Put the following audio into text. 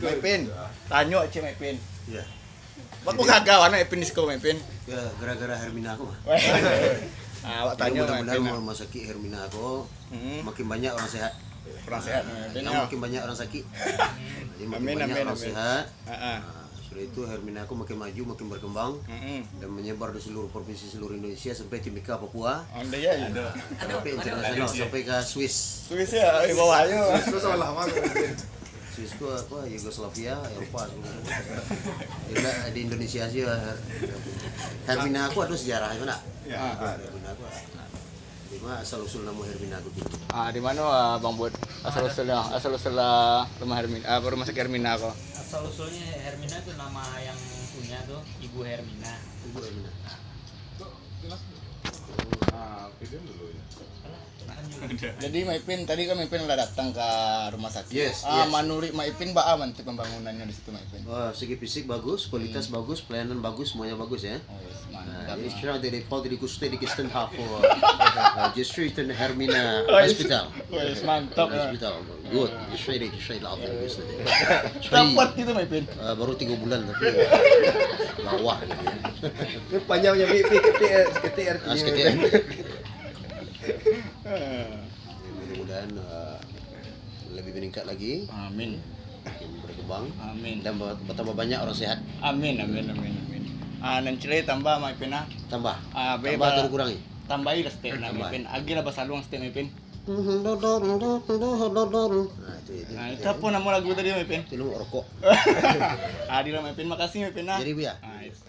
Maipin. Tanyo Cik Maipin. Ya. Aku gagal anak Maipin di sekolah Maipin. Ya gara-gara Hermina aku mah. Awak Jadi tanyo mudah-mudahan Maipin. rumah sakit Hermina aku Hmm. makin banyak orang sehat. Kurang sehat Maipin. Karena makin banyak orang sakit. Jadi makin Amin, banyak amin, orang amin. sehat. Heeh. Nah, sudah itu Hermina aku makin maju, makin berkembang dan menyebar di seluruh provinsi seluruh Indonesia sampai Timika, Papua, Anda ya. sampai internasional, sampai ke Swiss. Swiss ya di bawahnya. Terus salah mana? Swiss itu apa? Yugoslavia, Eropa semua. Juga di Indonesia sih. Hermina aku ada sejarahnya mana? Ya. Hermina aku. Cuma asal usul nama Hermina aku gitu. Di mana Bang Bud? Asal usul rumah Hermina, rumah sakit Hermina kok. Asal usulnya Hermina itu nama yang punya tuh Ibu Hermina. Ibu Hermina. Ah, video dulu ya. Jadi Maipin tadi kan Maipin udah datang ke rumah sakit. Yes, yes. Menurut Maipin bak aman tuh pembangunannya di situ Maipin. Wah, segi fisik bagus, kualitas bagus, pelayanan bagus, semuanya bagus ya. Oh, yes, Nah, mantap. ini sekarang dari Paul dari Gusti di Kristen Hafo. Just in Hermina Oh, yes. Hospital. Oh, yes, mantap. Hospital. Good. Straight out dari Gusti. Dapat gitu Maipin. Baru 3 bulan tapi bawah gitu ya. Ini panjangnya KTR. SKTN. Mudah-mudahan lebih meningkat lagi, Amin. makin berkembang Amin. dan bertambah banyak orang sehat. Amin. Nan cile tambah Maipin ah. Tambah. Be Tambah atau dikurangi? tambahi lah step na Tambah. Maipin. Agi lah basalong step Maipin. Nah, itu. Nah, itu apa nama lagu tadi Maipin? Itu lu rokok. Adi lah Maipin, makasih Maipin ah. Jadi ya. Nice.